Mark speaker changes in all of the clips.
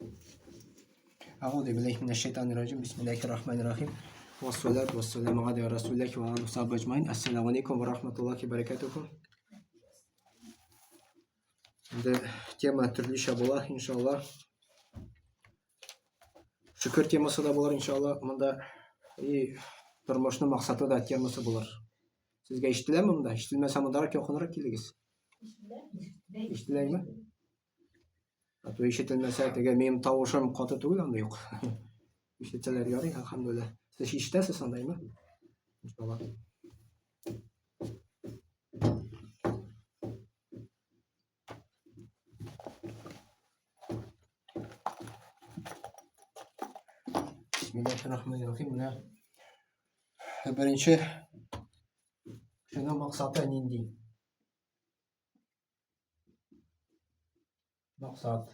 Speaker 1: أعوذ بالله من الشيطان الرجيم بسم الله الرحمن الرحيم والصلاة والسلام على رسول الله وعلى صحبه أجمعين السلام عليكم ورحمة الله وبركاته. Endi tema turlicha bo'lar inshaalloh. Shukr temasida bo'lar inshaalloh. Bunda turmushning maqsadida temasi bo'lar. Sizga eshitiladimi bunda? Eshitilmasa mundaroq yaqinroq kelingiz. Eshitiladimi? Hatto eshitilmasa degan mening tovushim qoti tugul unda yo'q. Eshitsalar yoring, alhamdulillah. Siz eshitasiz sondaymi? Inshaalloh. Bismillahirrahmanirrahim. Birinchi shuni maqsadi nindi? Maqsad.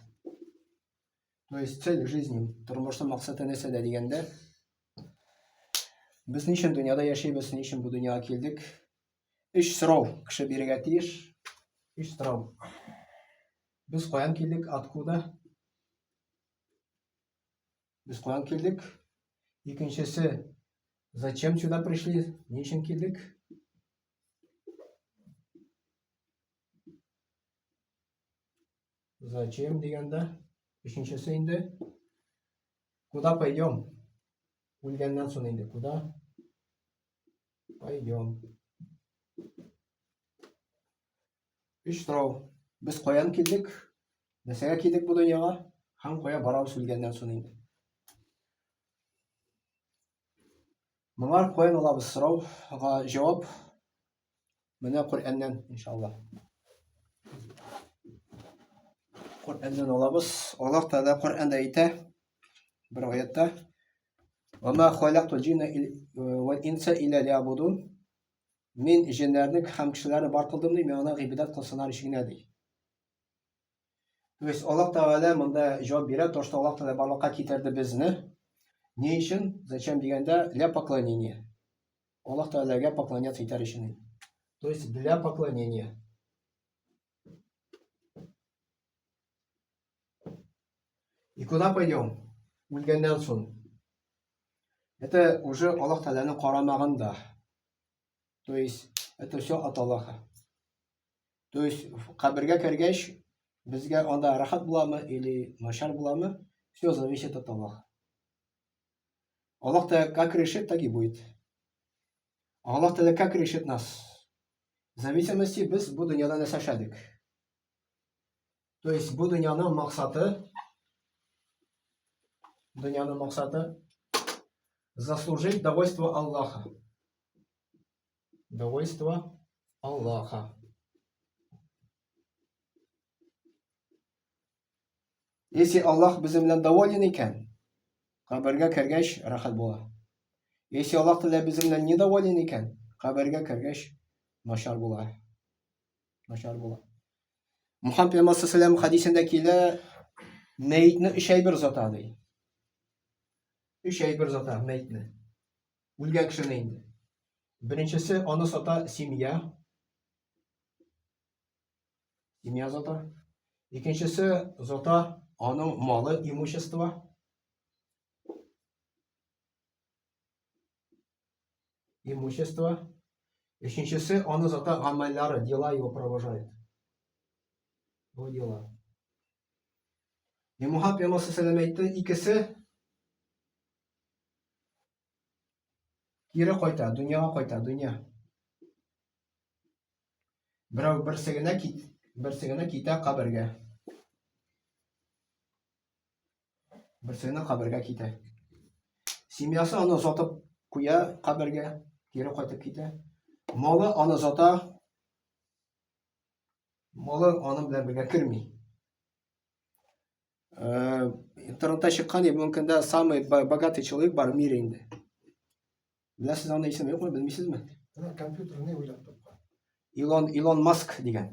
Speaker 1: То есть цель жизни. Turmushning maqsadi nasada deganda biz nechun dunyoda yashaymiz, nechun bu dunyoga keldik? Ish so'rov, kishi beriga tiyish. Ish so'rov. Biz qayerdan keldik? Откуда? Biz qayerdan keldik? Ikkinchisi, zачем сюда пришли? Nechun keldik? Zачем deganda beshinchisi endi куда пойдем? O'lgandan so'ng endi куда пойдем? Ish so'rov. Biz qayerdan keldik? Nimaga keldik bu dunyoga? Ham qo'ya boramiz o'lgandan so'ng endi. Bunlar qo'yan olamiz so'rovga javob mana Qur'ondan inshaalloh. Qur'ondan olamiz. Alloh taolo Qur'onda aytadi bir oyatda: "Va ma xalaqtul jinna val insa illa liya'budun." Men jinlarni ham kishilarni bor qildim, meni ibodat qilsinlar ishinglar deydi. То есть Alloh taolo bunda javob beradi, to'g'ri Alloh taolo barliqqa keltirdi bizni. Ne için? Zачем deganda для поклонения. Alloh taologa поклоняться etar ishini. То есть для поклонения. И куда пойдем? O'lgandan so'ng. Это уже Alloh taoloning qaramag'ida. То есть это все от Аллаха. То есть qabrga kirgach bizga onda rahat bo'ladimi или нашар bo'ladimi? Все зависит от Аллаха. Аллах как решит, так и будет. Аллах как решит нас. В зависимости biz bu dunyodan yashashadik. То есть bu dunyoning maqsadi заслужить довольство Аллаха. Довольство Аллаха. Если Аллах bizim bilan доволен ekan, qabrga kirgach rahat bo'ladi. Если Alloh taolo biz bilan недоволен ekan, qabrga kirgach noshar bo'ladi. Noshar bo'ladi. Muhammad payg'ambar sollallohu alayhi vasallam hadisida keladi, mayitni uch bir zotadi. Uch bir zotadi mayitni. O'lgan kishini endi. Birinchisi ona zota семья. Семья zota. Ikkinchisi zota onun moli, имущество. Имущество. Üçüncüsü onu zaten amelleri, dела его провожают. Bu dела. Muhammed Peygamber sallallahu aleyhi ve sellem ikisi geri qaytadi, dunyoga qaytadi, dunyo. Birov birsigina ketadi qabrga. Birsigina qabrga ketadi. Семьясы onu sotib qo'yadi qabrga. Geri qaytib ketadi. Moli ona zota, moli ona bilan birga kirmaydi. Internetda chiqqan mumkinda самый богатый человек bor в мире endi. Bilasizmi uni ismi yo'qmi, bilmaysizmi?
Speaker 2: Kompyuterni o'ylab topgan.
Speaker 1: Elon Musk degan.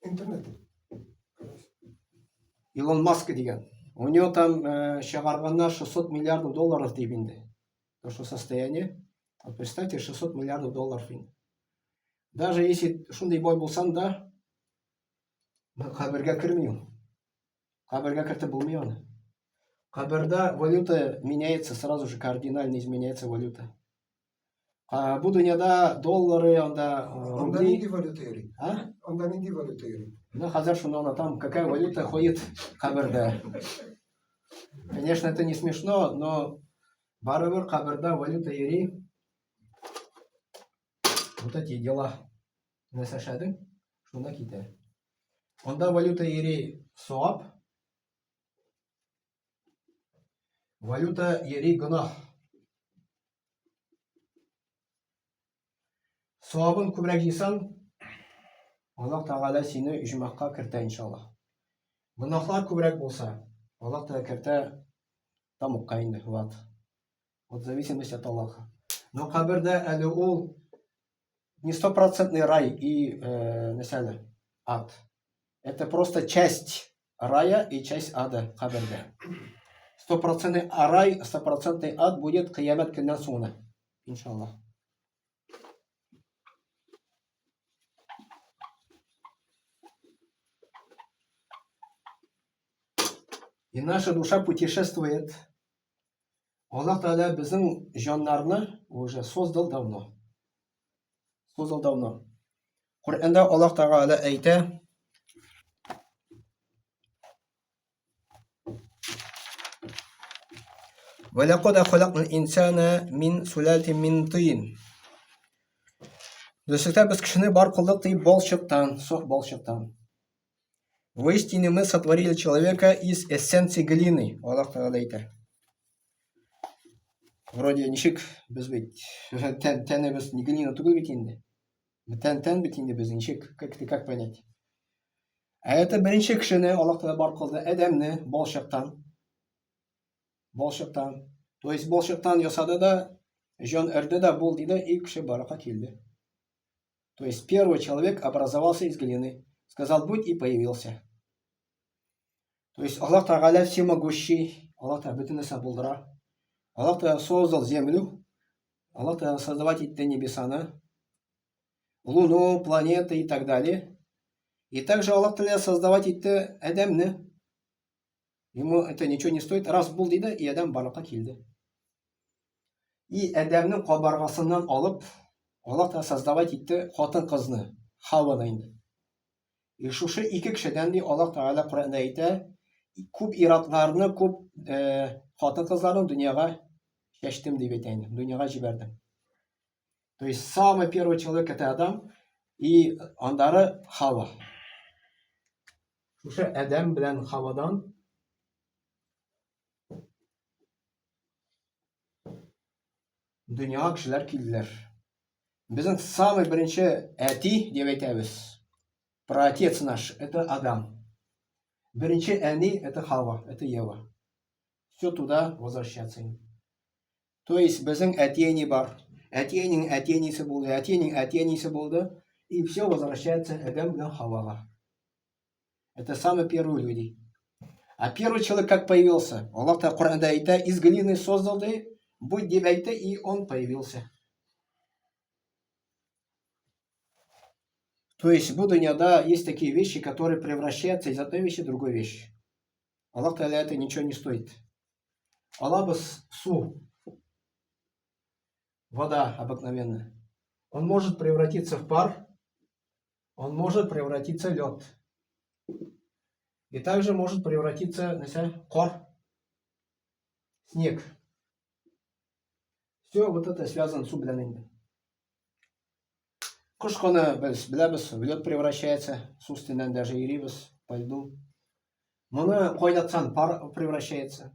Speaker 2: Internet.
Speaker 1: Elon Musk degan. У него там chiqarganlar 600 миллиардов долларов deyib endi. То, что состояние, вот представьте, 600 миллиардов долларов. Даже если шундай boy bo'lsam da qabrga kirmayman. Кабырга как-то был миллион. Кабырда валюта меняется, сразу же кардинально изменяется валюта. А bu dünyada доллары, анда
Speaker 2: Ondan indi
Speaker 1: рубли.
Speaker 2: valuta yeri.
Speaker 1: А?
Speaker 2: Ondan indi valuta yeri.
Speaker 1: Ну, хазар шунона там, какая валюта ходит кабырда. Конечно, это не смешно, но барыбыр кабырда валюта ери. Вот эти дела. Насашады, шуна ките. Онда валюта ери суап. Валюта ери гунах. Суабын күбрәк жисаң, Аллах Тағала сине жұмаққа кірті, иншаллах. Гунахлар күбрәк болса, Аллах Тағала кірті тамыққа инде. Вот в зависимости от Аллаха. Но кабірді әлі ол не 100% рай и ад. Это просто часть рая и часть ада кабірді. 100% рай, 100% ад будет қиямет күннен соңына. Иншаллах. И наша душа путешествует. Аллах Тааля біздің жандарны уже создал давно. Создал давно. Құранда Аллах Тағала әйтә: وَلَقَدْ خَلَقْنَا الْإِنسَانَ مِنْ سُلَالَةٍ مِنْ طِينٍ. Дөреслекте без кешене бар кылдык ди балчыктан, сох балчыктан. Воистине мы сотворили человека из эссенции глины. Аллах Тағала әйтә. Вроде ничек без бит тәне без не глина түгел бит инде. Тән бит инде без ничек, как понять? А это беренче кешене Аллах Тағала бар кылды, Адәмне балчыктан. Балчыктан. То есть балчыктан ясады да, жан өрде да булды да, и кеше баракка килде. То есть первый человек образовался из глины. Сказал будь и появился. То есть Аллах Тағала всемогущий, Аллах Тағала bütün нәрсә булдыра. Аллах Тағала создал землю, Аллах Тағала создавать эти небесаны, луну, планеты и так далее. И также Аллах Тағала создавать эти Адәмне. Ему это ничего не стоит. Раз бул диде, и Адәм барлыкка килде. И Адәмнең кабаргасыннан алып, Аллах Тағала создавать итте хатын кызны, Хавваны инде. И шушы ике кешедән ди Аллах Тағала Коръәндә әйтә, күп иратларны, күп хатын кызларын дөньяга чәчтем дип әйтә инде, дөньяга җибәрдем. То есть самый первый человек это Адам, и андары Хава. Шушы Адәм белән Хавадан дөньяга кешеләр килделәр. Безнең самый беренче әти дип әйтәбез. Праотец наш это Адам. Беренче әни это Хава, это Ева. Все туда возвращаться. То есть безнең әти-әни бар. Әти-әнинең әти-әнисе булды, әти-әнинең әти-әнисе булды, и все возвращается Адәм белән Хавага. Это самые первые люди. А первый человек как появился? Аллах Тағала Коръәндә әйтә, из глины создал ди, будь дип әйтте, и он появился. То есть в дөньяда есть такие вещи, которые превращаются из одной вещи в другую вещь. Аллах Тағала это ничего не стоит. Аллах без су, вода обыкновенная, он может превратиться в пар, он может превратиться в лед. И также может превратиться в кор, снег. Все вот это связано с белән. Кушканы без беләбез, в лед превращается, с устеннән даже ирибез, по льду. Моны кайнатсаң пар превращается.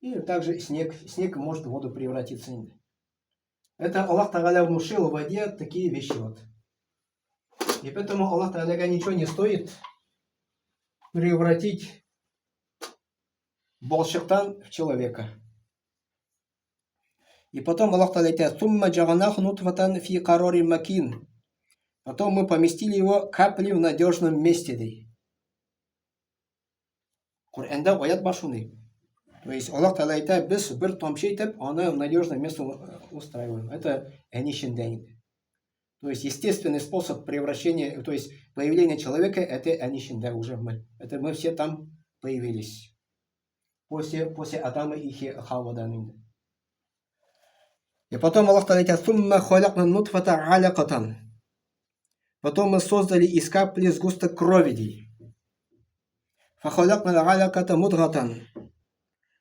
Speaker 1: И также снег может в воду превратиться. Это Аллах Тағала внушил в воде такие вещи вот. И поэтому Аллах Тағала ничего не стоит превратить балчыктан в человека. И потом Аллах Тағала айтает: «Сумма джаганаху нутфатан фи карори макин». Потом мы поместили его капли в надежном месте. Коръәндә аят бар шундый. То есть Аллах Тағала айтает, без бер тамчы итеп, аны в надежное место устраиваем. Это әнишендә. То есть естественный способ превращения, то есть появления человека, это әнишендә уже мы. Это мы все там появились. После Адама и Хавва данные. И потом Аллах Та'аля говорит: «Сумма халякна нутфата алякатан». Потом мы создали из капли сгусток крови. Фахалякна аляката мудгатан.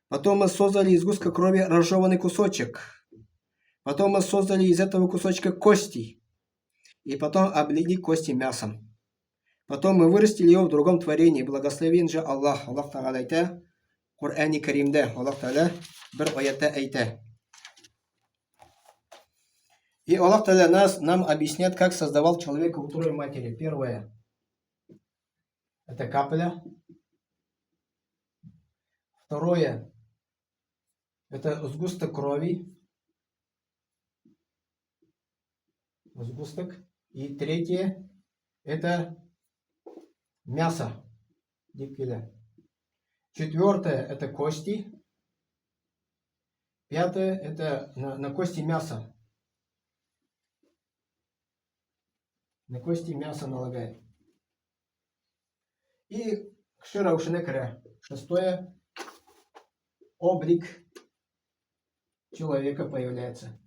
Speaker 1: Потом мы создали из сгустка крови разжеванный кусочек. Потом мы создали из этого кусочка кости. И потом облили кости мясом. Потом мы вырастили его в другом творении. Благословен же Аллах. Аллах Та'аля айтты. Кур'ани Каримде Аллах Та'аля бір аятта айтты. И Аллах Та'аля нам объясняет, как создавал человека в утробе матери. Первое. Это капля. Второе. Это сгусток крови. Сгусток. И третье. Это мясо. Дикпиля. Четвертое. Это кости. Пятое. Это на кости мяса. На кости мясо налагает. И кшира ушенекре. Шестое. Облик человека появляется.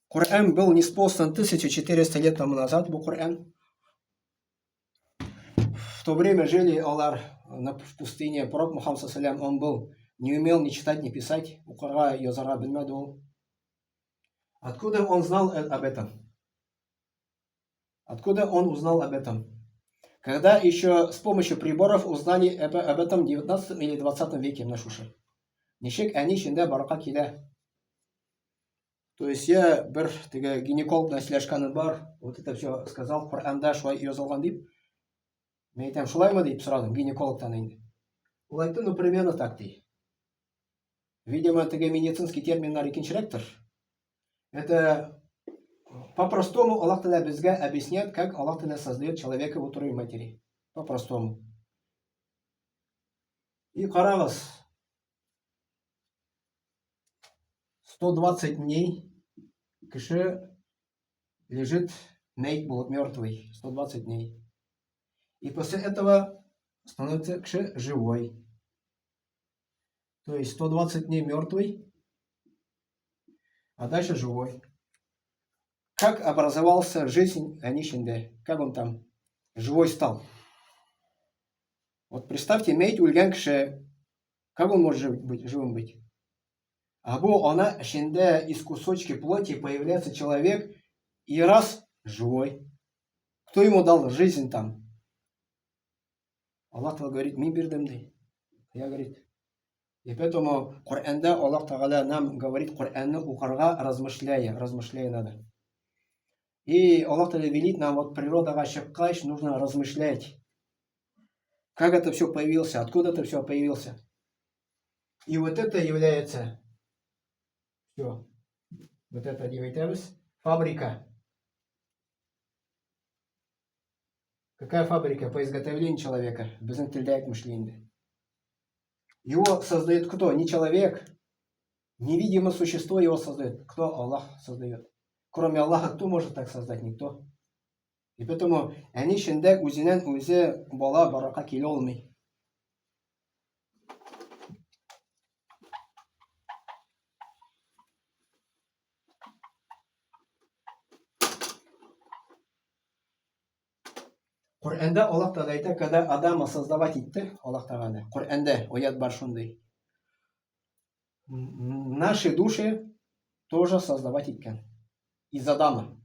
Speaker 1: Коран был ниспослан 1400 лет тому назад. Был Коран. В то время жили Аллах в пустыне. Пророк Мухаммад салям, он не умел ни читать, ни писать. У Корана Йозара бельмаду. Откуда он знал об этом? Откуда он узнал об этом? Когда еще с помощью приборов узнали об этом в 19 или 20 веке в Нашуше. Нишек они шинда барака киля. То есть я бір гинеколог на слежканы бар, вот это все сказал, Коранда шулай yazılған deyip, мен айтамын, шулай ма deyip сұрадым, гинекологтан енді. Ол айтты, ну примерно так дейді. Видимо, медицинский термин екіншіректір. Это по-простому Аллах Та'аля бізге объясняет, как Аллах Та'аля создает человека в утробе матери. По-простому. И қараңыз. 120 дней кіші лежит мейт будет мертвый. 120 дней. И после этого становится кіші живой. То есть 120 дней мертвый, а дальше живой. Как образовался жизнь Анишинде? Как он там живой стал? Вот представьте, мейт ульган кіші, как он может живым быть? Абу она шинде из кусочки плоти появляется человек и раз живой. Кто ему дал жизнь там? Аллах говорит, ми бирдемди. Я говорит. И поэтому Коранда Аллах Та'аля нам говорит, Коранны укарга размышляя надо. И Аллах Та'аля велит нам, вот природага шаккач, нужно размышлять. Как это все появилось, откуда это все появилось. И вот это является все. Вот это является фабрика. Какая фабрика? По изготовлению человека. Без интеллект мышления. Его создает кто? Не человек. Невидимое существо его создает. Кто? Аллах создает. Кроме Аллаха, кто может так создать? Никто. И поэтому они шиндек узинен узе бала барака килолми. Коранда Аллах Та'аля айтты, когда Адама создавать идти, Аллах Та'аля, Коранда, оят баршундай. Наши души тоже создавать идти. Из Адама.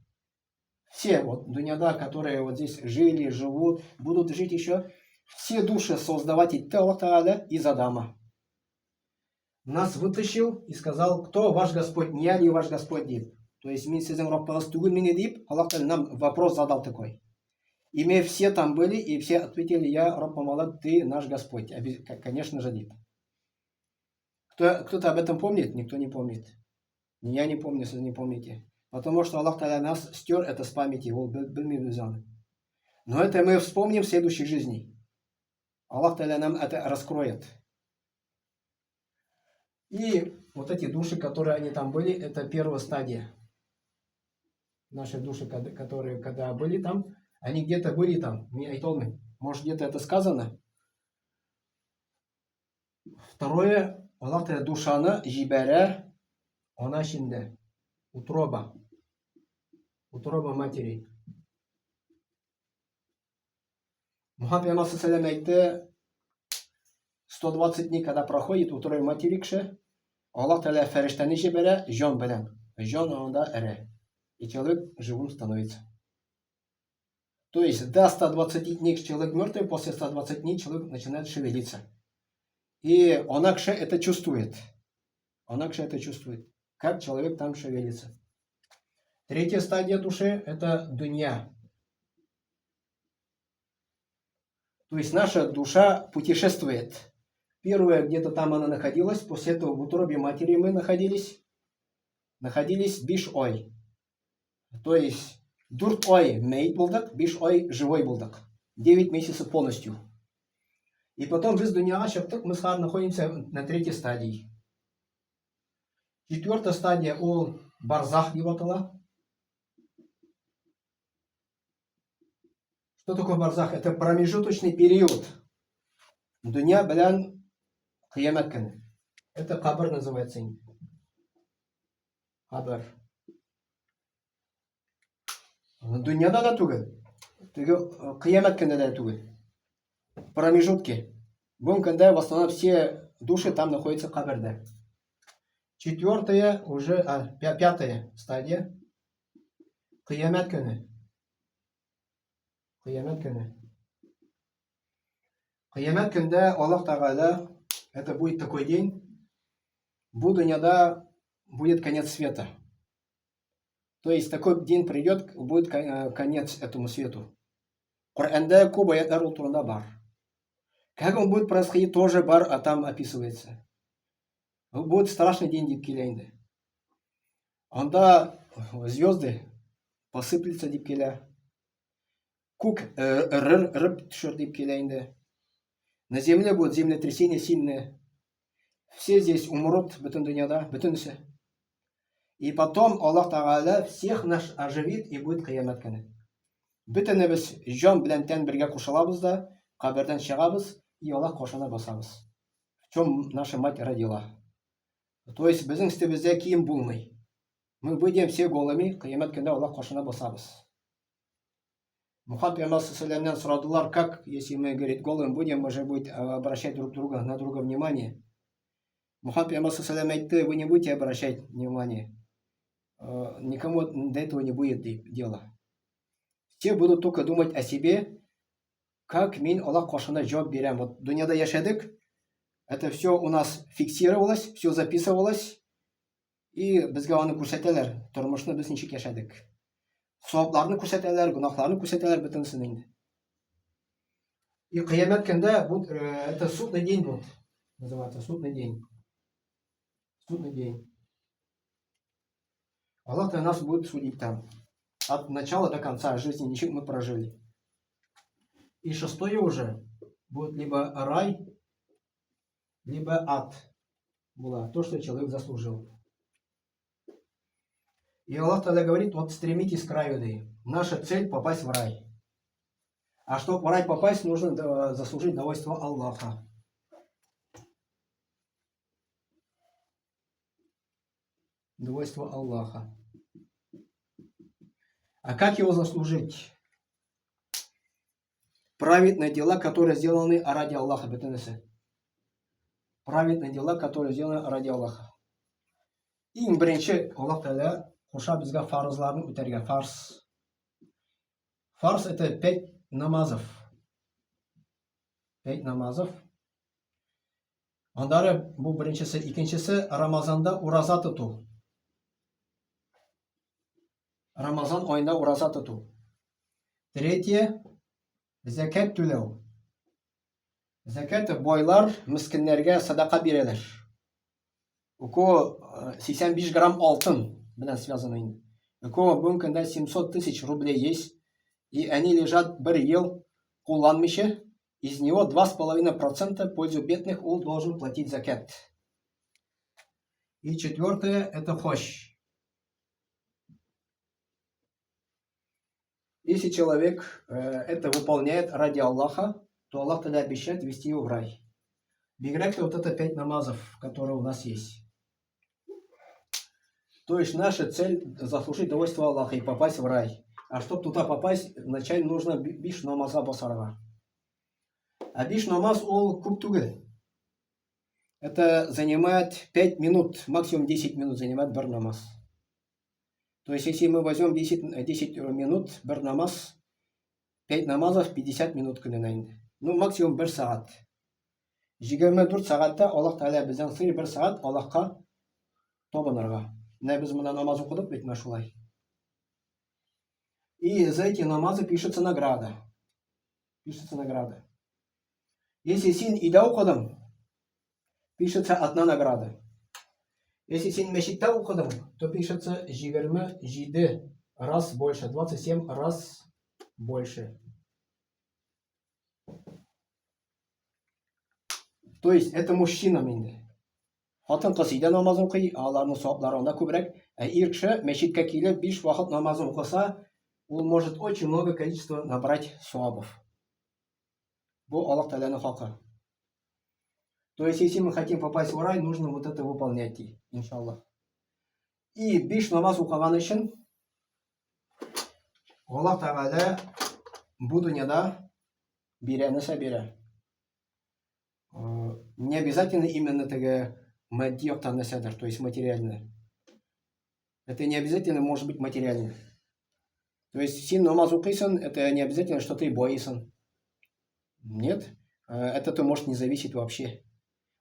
Speaker 1: Все вот дуньяда, которые вот здесь жили, живут, будут жить еще, все души создавать идти Аллах Та'аля из Адама. Нас вытащил и сказал, кто ваш Господь, не я ли ваш Господь дип. То есть, мен сіздің Раббыңыз түгіл мені дип, Аллах Та'аля нам вопрос задал такой. И мы все там были, и все ответили, я, Раб Мамалад, ты наш Господь. Конечно же, нет. Кто-то об этом помнит? Никто не помнит. Ни я не помню, если не помните. Потому что Аллах Та'аля нас стер это с памяти. Но это мы вспомним в следующей жизни. Аллах Та'аля нам это раскроет. И вот эти души, которые они там были, это первая стадия. Наши души, которые когда были там, Они где-то были там, может где-то это сказано. Второе, Аллах Тағала душаны жибәрә ана ішінде, утроба матери. Мухаммад Пейгамбар саллаллаху алейхи ва саллям айтты, 120 дней, когда проходит утробе матери кіші, Аллах Тағала фәрештәне жибәрә жан белән. Жан анда әрә. И человек живым становится. То есть до 120 дней человек мертвый, после 120 дней человек начинает шевелиться. И Онакша это чувствует. Как человек там шевелится. Третья стадия души это дунья. То есть наша душа путешествует. Первое, где-то там она находилась, после этого в утробе матери мы находились биш-ой. То есть дурт-ой мейт булдак, биш-ой живой булдак. 9 месяцев полностью. И потом без дунья шаптык мы находимся на третьей стадии. Четвертая стадия у барзах диватала. Что такое барзах? Это промежуточный период. Дунья белян киямат күні. Это кабр называется. Кабр. Дуньяда да түгел. Киямат күні да түгел. Промежутки. Будем, когда в основном все души там находятся в кабрде. Четвертая, пятая стадия. Киямат күні. Киямат күнде Аллах Тағала, это будет такой день, в дуньяда будет конец света. То есть такой день придет, будет конец этому свету. Коранда көп аяттар ол турында бар. Как он будет происходить, тоже бар, а там описывается. Будет страшный день деп келейді. Анда звезды посыплются деп келе. Кук рыб түшір деп келейді. На земле будет землетрясение сильное. Все здесь умрут, бүтін дүнияда, бүтінісі. И потом Аллах Тағала всех наш оживит и будет қиямат күні. Бүтініміз жан білән тән бірге қошылабыз да, қабірден шығабыз и Аллах қошына басабыз. В чем наша мать родила. То есть біздің істебізде киім болмай. Мы будем все голыми, қиямат күнде Аллах қошына басабыз. Мухаммад Пейгамбар саллаллаху сұрадылар, как, если мы, говорит, голым будем, мы же будем обращать друг на друга внимание. Мухаммад Пейгамбар саллаллаху айтты, вы не будете обращать внимание. Никому до этого не будет дела. Все будут только думать о себе, как мен Аллах қошына жауап берем. Вот дүнияда яшадык, это все у нас фиксировалось, все записывалось, и бізге оны көрсетелер, тұрмышны біз ничек яшадык. Сауапларны күрсәтәләр, гунахларны күрсәтәләр бөтенсен инде. И кыямат көндә это судный день будет. Называется судный день. Судный день. Аллах нас будет судить там. От начала до конца жизни ничего мы прожили. И шестое уже будет либо рай, либо ад. Было то, что человек заслужил. И Аллах тогда говорит, вот стремитесь к раю. Наша цель попасть в рай. А чтобы в рай попасть, нужно заслужить довольство Аллаха. Довольство Аллаха. А как его заслужить? Праведные дела, которые сделаны ради Аллаха. Праведные дела, которые сделаны ради Аллаха. Ең бірінші Аллах Тағала қоша бізге фарызларын өтерге. Фарз это 5 намазов. 5 намазов. Ондары бұл біріншісі. Екіншісі Рамазанда ураза тұту. Рамазан ойында ураза тұту. Третье зәкәт төлеу. Зәкәт бойлар мискинлерге садақа берелер. Уко 85 грамм алтын белән связаны. Уко бүгенге 700 тысяч рублей есть. И они лежат 1 ел кулланмыйча. Из него 2,5% в пользу бедных он должен платить закят. И четвертое это хож. Если человек это выполняет ради Аллаха, то Аллах тогда обещает вести его в рай. Биграк вот это 5 намазов, которые у нас есть. То есть наша цель заслужить довольство Аллаха и попасть в рай. А чтобы туда попасть, вначале нужно биш намаза басарга. А биш намаз ол куптугы. Это занимает 5 минут, максимум 10 минут занимает бар намаз. То есть если мы возьмем 10 минут бар намаз, 5 намазов 50 минут кылынайын. Ну максимум 1 сағат. 24 сағатта Аллах Тағала бізден сый 1 сағат Аллахқа табынырға. Мына біз мына намаз оқыдық бит шулай. И за эти намазы пишется награда. Пишется награда. Если син ида оқыдың, пишется одна награда. Если син мешитта оқыдың, то пишется 27 раз больше, 27 раз больше. То есть это мужчинам инде. Хатын кыз өйдә намаз укый, аларның савапларында күбрәк. Ир кеше мәчеткә килеп 5 вакыт намаз укыса, он может очень много количество набрать савабов. Бу Аллах Тааляның хакы. То есть если мы хотим попасть в рай, нужно вот это выполнять, иншаллах. И 5 намаз укыган өчен Аллах Тааля бу дөньяда бирәне сабира. Не обязательно именно такая мадди седер, то есть материальное. Это не обязательно может быть материально. То есть син намаз укыйсан, это не обязательно, что ты боисан. Нет, это может не зависеть вообще.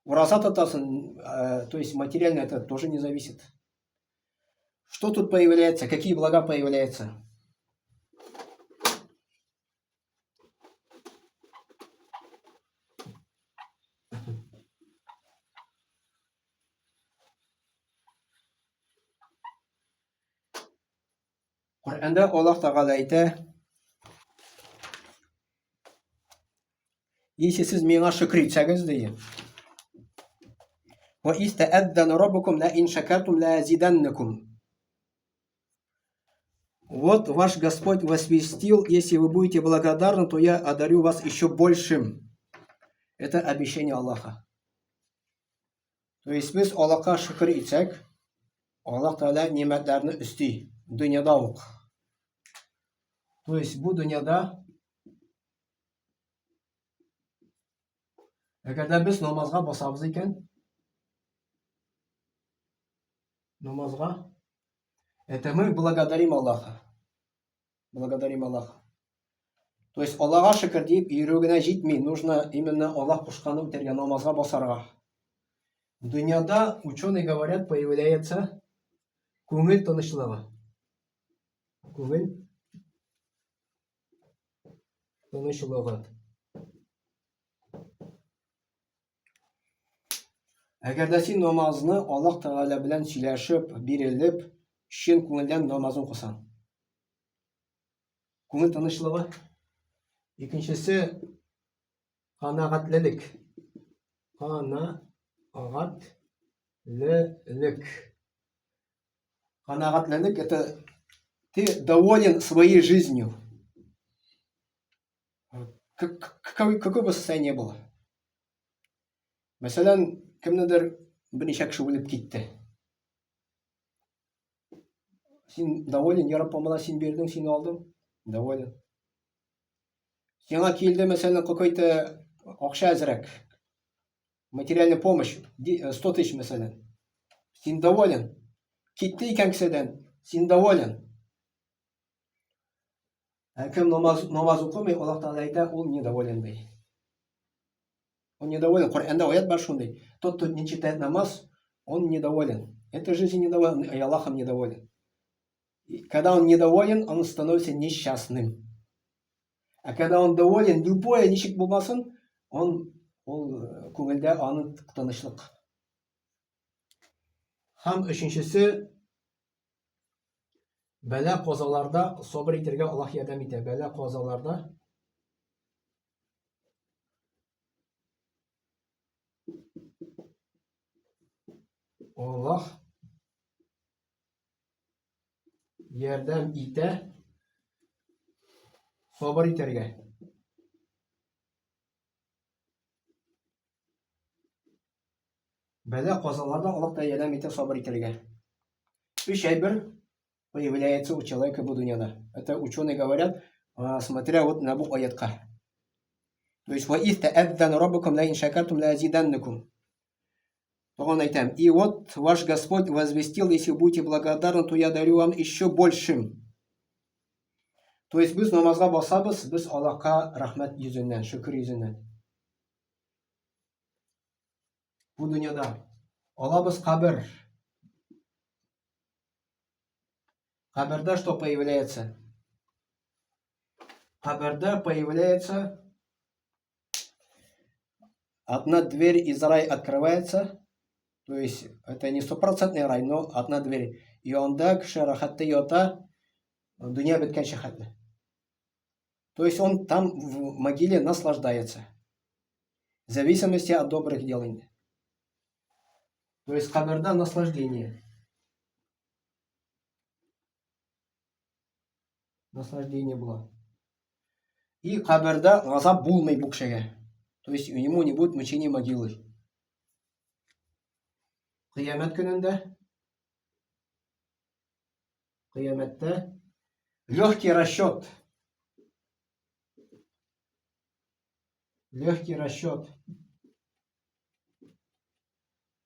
Speaker 1: Уразат атасан, то есть материально это тоже не зависит. Что тут появляется, какие блага появляются? Құранда Аллах Тағала айтты: если сіз миңа шүкір етсәңіз дейі, وَإِذْ تَأَذَّنَ رَبُّكُمْ لَئِنْ شَكَرْتُمْ لَأَزِيدَنَّكُمْ. Вот ваш Господь возвестил, если вы будете благодарны, то я одарю вас еще большим. Это обещание Аллаха. То есть біз Аллахқа шүкір етсәк, Аллах Тағала немәтләрне үсти, дөньяда ук. То есть bu dünyada əgər biz namazğa basabız ikən, намазға, это мы благодарим Аллаха. Благодарим Аллаха. То есть Аллах'a шүкір deyip йөрүгенә җитми, нужно именно Аллах кушканны үтәргә, намазга басарга. В дөньяда, ученые говорят, появляется күңел тынычлыгы. Күңел тынычлыгы. Әгәр дә син намазны Аллах Тәгалә белән сөйләшеп, бирелеп, чын күңелдән намазын укысан. Күңел тынычлыгы. Икенчесе канагатьлелек. Канагатьлелек. Канагатьлелек — это ты доволен своей жизнью. Какое бы состояние было? Мәсәлән, кемнедер берничә кеше үлеп китте. Син доволен, ярап помала, син бирдең, син алдың, доволен. Сиңа килде, мәсәлән, какой-то акча әзрәк, материальная помощь, 100 тысяч, мәсәлән. Син доволен. Китте икән кеседән, син доволен. Кем намаз укымый, Аллах Тәгалә әйтә, ул недоволен ди. Он недоволен. Коръәндә аят бар шундый. Тот, кто не читает намаз, он недоволен. Этой жизнью недоволен, и Аллахом недоволен. И когда он недоволен, он становится несчастным. А когда он доволен, любое ничек булмасын, он күңелдә аны тынычлык. Һәм өченчесе, бәла казаларда сабыр итәргә Аллах ярдәм итә. Бәла казаларда Аллах ярдәм итә. Sabır iterge. Бәлә казалардан Аллах та ярдәм итә сабыр итәргә. Үч әйбер появляется у человека в дуньяда. Это ученые говорят, смотря вот на букву аятка. То есть وَإِذْ تَأَذَّنَ رَبُّكُمْ لَئِنْ شَكَرْتُمْ لَأَزِيدَنَّكُم. Он айтам, и вот ваш Господь возвестил, если будете благодарны, то я дарю вам еще большим. То есть biz namazga basabız, biz Allah'a rahmet yüzünden, şükür yüzünden. Bu dünyada Allah'ız kabir. Кабирда что появляется? Кабирда появляется одна дверь из рая открывается, то есть это не стопроцентный рай, но одна дверь. И он так шарахатты йота дуня биткан шахатны. То есть он там в могиле наслаждается. В зависимости от добрых дел. То есть кабирда наслаждение. Наслаждение было. И кабирда газаб булмай букшеге. То есть ему не будет мучения могилы. Кыямет көнендә, кыямәттә легкий расчет. Легкий расчет.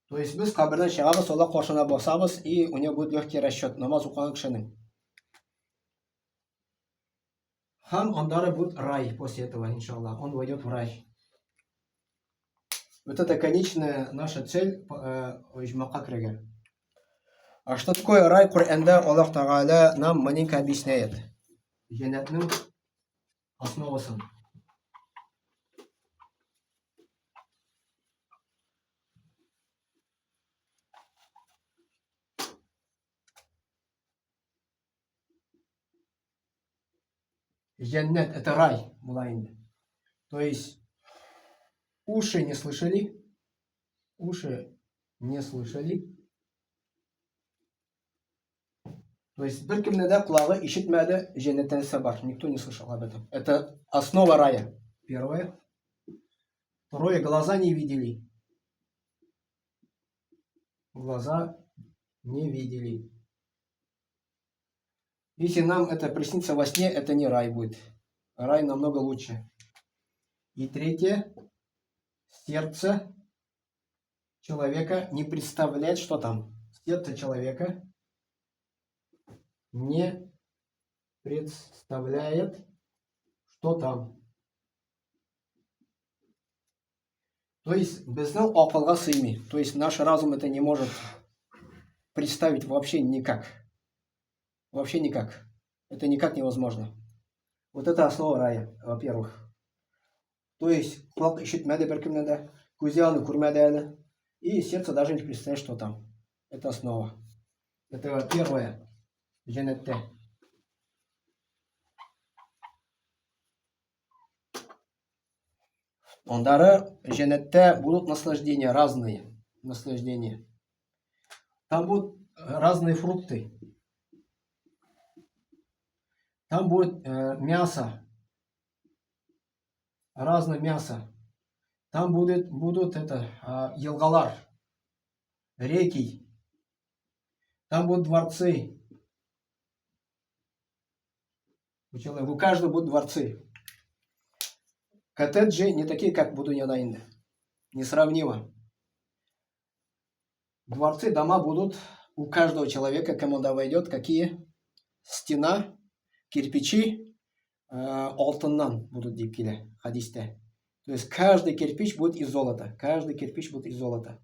Speaker 1: То есть без кабирдан чыгабыз, Аллах кошына басабыз, и у него будет легкий расчет. Намаз укыган кешенең. Хам андары будет рай после этого, иншаллах. Он войдет в рай. Вот это конечная наша цель оҗмакка кирергә. А что такое рай? Коръәндә Аллаһ Тәгалә нам маленько объясняет. Җәннәтнең основасын. Джаннат это рай була инде. То есть уши не слышали. Уши не слышали. То есть беркемне дә кулагы ишетмәде җәннәттән сабар. Никто не слышал об этом. Это основа рая. Первое. Второе. Глаза не видели. Глаза не видели. Если нам это приснится во сне, это не рай будет. Рай намного лучше. И третье. Сердце человека не представляет, что там. Сердце человека не представляет, что там. То есть, безнал акылга сыймый. То есть, наш разум это не может представить вообще никак. Вообще никак. Это никак невозможно. Вот это основа рая, во-первых. То есть, кулак ишетмәде беркемне дә, күзе аны күрмәде әле, и сердце даже не представляет, что там. Это основа. Это первое. Җәннәттә. Ондары җәннәттә будут наслаждения разные. Наслаждения. Там будут разные фрукты. Там будет мясо. Разное мясо. Там будут елгалар. Реки. Там будут дворцы. У каждого будут дворцы. Коттеджи не такие, как в дуньяда инде. Несравнимо. Дворцы, дома будут у каждого человека, кому он войдет, какие? Стена, кирпичи, алтыннан будут дип килә хадистә. То есть каждый кирпич будет из золота. Каждый кирпич будет из золота.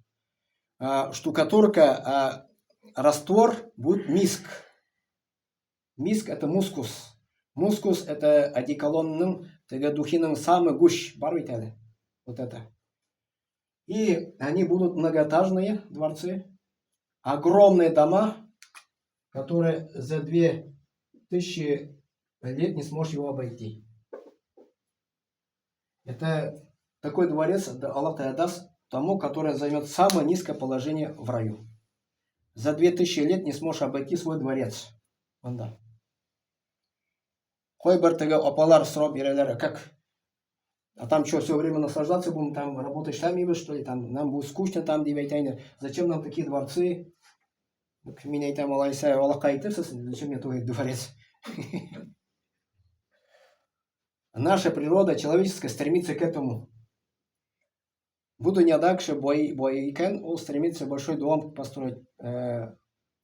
Speaker 1: Штукатурка, раствор будет миск. Миск это мускус. Мускус это одеколонның, теге духиның самый гущ. Бар бит әле. Вот это. И они будут многоэтажные дворцы. Огромные дома, которые за 2000 лет не сможешь его обойти. Это такой дворец Аллах даст тому, который займет самое низкое положение в раю. За 2000 лет не сможешь обойти свой дворец. Да. Хой бір тігі опалар сұрап берелері, как? А там что, все время наслаждаться будем, там работать сами, что ли, там нам будет скучно там, девятайны. Зачем нам такие дворцы? Меня там Алайса Аллаха айтыр, зачем мне такой дворец? Наша природа человеческая стремится к этому. Буду не дальше бойкен, он стремится большой дом построить.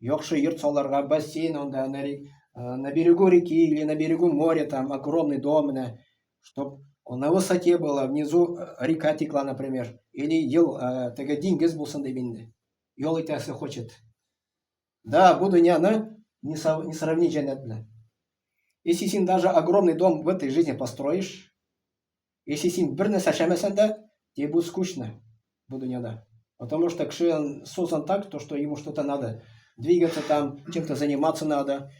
Speaker 1: Йокши йырт соларға, бассейн, он да, на берегу реки или на берегу моря, там огромный дом, чтобы на высоте было, внизу река текла, например. Или ел, тега дингез булсын дебинде. Ел это если хочет. Да, буду не она, не сравнить джаннат. Если син даже огромный дом в этой жизни построишь, если син бірні сашамасан да, тебе будет скучно. Буду не да. Потому что кшен создан так, то, что ему что-то надо. Двигаться там, чем-то заниматься надо.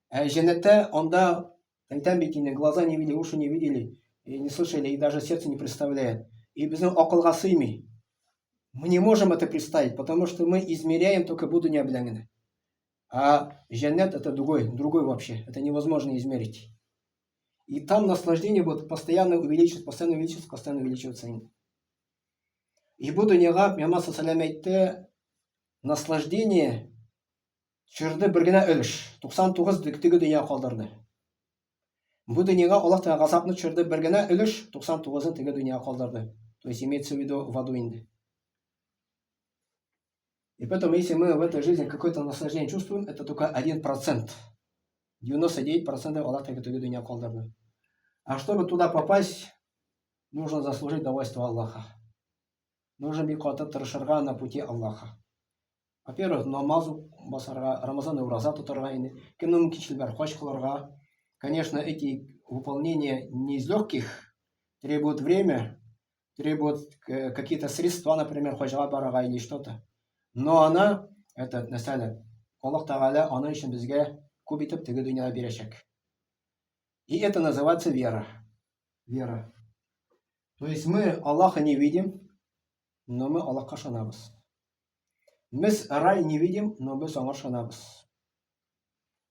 Speaker 1: А джаннатта, он да, там глаза не видели, уши не видели, и не слышали, и даже сердце не представляет. И без него около сыми. Мы не можем это представить, потому что мы измеряем только буду не облянганы. А джаннат это другой вообще. Это невозможно измерить. И там наслаждение будет постоянно увеличиваться, постоянно увеличиваться. И буду не раб, Мямаса салям айтты, наслаждение чырды біргіне өліш. 99 дүктігі дүния қалдырды. Буду неға Аллах та ғазапны чырды біргіне өліш, 99 тігі дүния қалдырды. То есть имеется в виду в аду инде. И поэтому, если мы в этой жизни какое-то наслаждение чувствуем, это только 1%. 99% Аллах так эту виду не околдерный. А чтобы туда попасть, нужно заслужить довольство Аллаха. Нужно бикотат расширга на пути Аллаха. Во-первых, намазу басарга, Рамазан и уразату таргайны, кемнум кичилбер хочкаларга. Конечно, эти выполнения не из легких, требуют время, требуют какие-то средства, например, ходжа барага или что-то. Но она, это насаля, Аллах Тааля, она еще безге кубитып тігі дүния берешек. И это называется вера. Вера. То есть мы Аллаха не видим, но мы Аллахқа шанабыз. Мы рай не видим, но мы соңар шанабыз.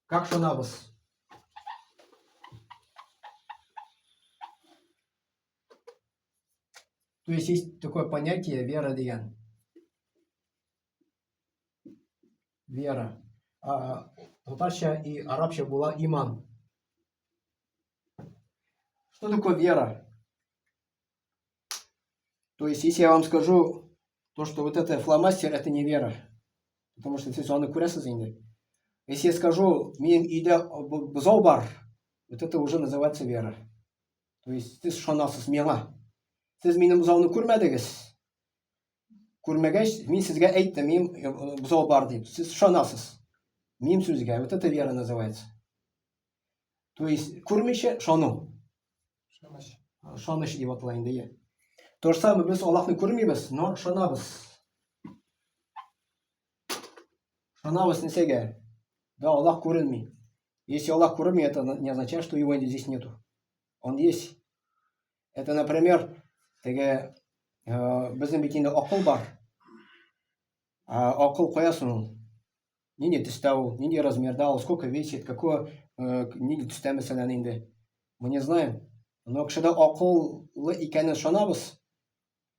Speaker 1: Как шанабыз? То есть такое понятие вера деген. Вера. А татарша и арабша была иман. Что такое вера? То есть, если я вам скажу, то, что вот это фломастер, это не вера. Потому что здесь он и куряса зайдет. Если я скажу, мен ида бзолбар, вот это уже называется вера. То есть, ты шанасыз мена. Сіз менің бұзауны көрмедіңіз. Көрмегеш, мен сізге айттым, мен бұзау бар деп. Сіз шанасыз. Мен сөзге. Вот это вера называется. То есть, көрмеше шану. Шаныш деп аталайын дейі. То же самое, біз Аллахны көрмейміз, но шанабыз. Шанабыз несеге. Да, Аллах көрінмей. Если Аллах көрмей, это не означает, что его здесь нету. Он есть. Это, например, біздің бетінде ақыл бар. Ақыл қоясын ол. Неде түстау, неде размердау, сколько весит, какое неде түстә мәселен енді. Мы не знаем. Но когда ақыллы екенін шанабыз,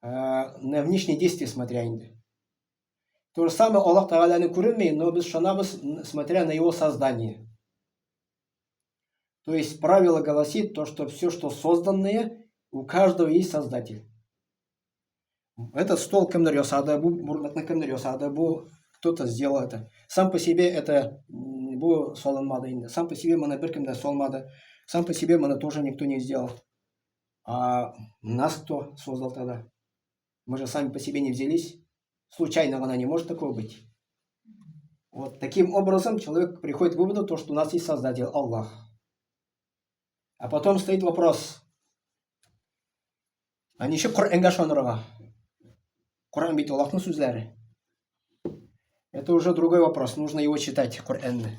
Speaker 1: на внешние действия смотря енді. То же самое Аллах Тааляны көрінмей, но біз шанабыз, смотря на его создание. То есть правило гласит то, что все, что созданное, у каждого есть создатель. Этот стол кемдер ясады, бурнатны кемдер ясады, кто-то сделал это. Сам по себе это солонмады инде. Сам по себе мана беркемде солмады. Сам по себе мана тоже никто не сделал. А нас кто создал тогда? Мы же сами по себе не взялись. Случайно она не может такого быть. Вот таким образом человек приходит к выводу, то, что у нас есть создатель Аллах. А потом стоит вопрос. Они еще Кор'анга шанырға. Кор'ан бит Аллахның сөздері. Это уже другой вопрос. Нужно его читать, Кор'анны.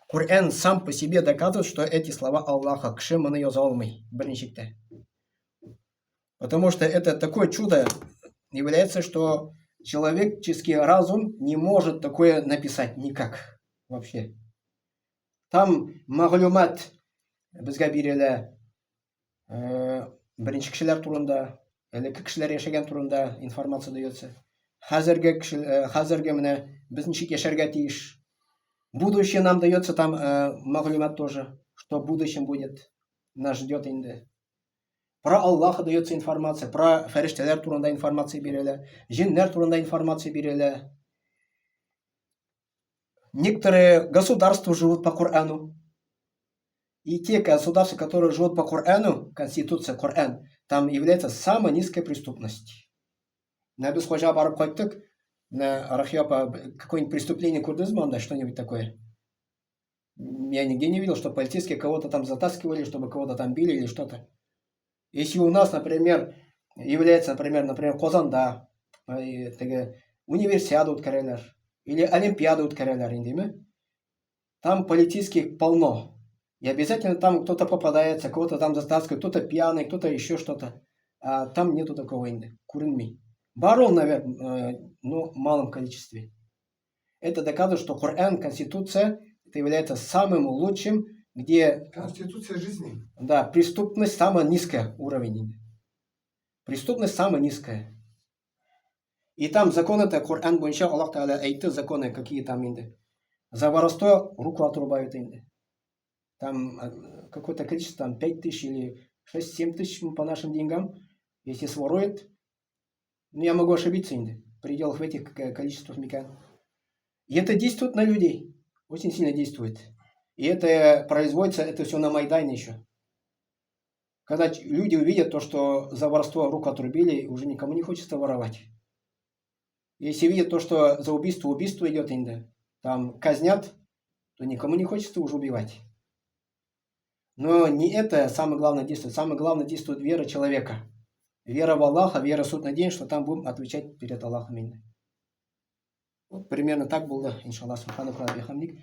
Speaker 1: Кор'ан сам по себе доказывает, что эти слова Аллаха кіші мұны яза алмай біріншікті. Потому что это такое чудо является, что человеческий разум не может такое написать никак вообще. Там мәгълүмат безгә бирелә беренче кешеләр турында, элекке кешеләр яшәгән турында информация дается. Хәзерге менә без ничек яшәргә тиеш. Будущее нам дается там мәгълүмат тоже, что в будущем будет, нас ждет инде. Про Аллаха дается информация, про фәрештәләр турында информация бирелә, җиннәр турында информация бирелә. Некоторые государства живут по Корану. И те государства, которые живут по Корану, Конституция Коран, там является самой низкой преступность. На без хожа барып кайттык, на Рахьяпа какое-нибудь преступление курдизма, да, что-нибудь такое. Я нигде не видел, что полицейские кого-то там затаскивали, чтобы кого-то там били или что-то. Если у нас, например, является, например, Казанда, универсиада үткәрәләр, или олимпиада үткәрәләр инде, там полицейских полно. И обязательно там кто-то попадается, кого-то там затаскивают, кто-то пьяный, кто-то еще что-то. А там нету такого инде. Күренми. Бар он, наверное, но в малом количестве. Это доказывает, что Коран, Конституция, это является самым лучшим, где...
Speaker 2: Конституция жизни.
Speaker 1: Да, преступность самая низкая уровень. Преступность самая низкая. И там законы, это Коран бойынша, Аллах Та'аля әйтте законы, какие там инде. За воровство руку отрубают инде. Там какое-то количество, там 5000 или 6-7 тысяч по нашим деньгам, если сворует, ну я могу ошибиться инде, в пределах в этих количествах микан. И это действует на людей, очень сильно действует. И это производится, это все на Майдане еще. Когда люди увидят то, что за воровство руку отрубили, уже никому не хочется воровать. Если видят то, что за убийство идет инде, там казнят, то никому не хочется уже убивать. Но не это самое главное действует. Самое главное действует вера человека. Вера в Аллаха, вера в судный день, что там будем отвечать перед Аллахом. Вот примерно так было. Иншаллах, субхану ва бихамдик.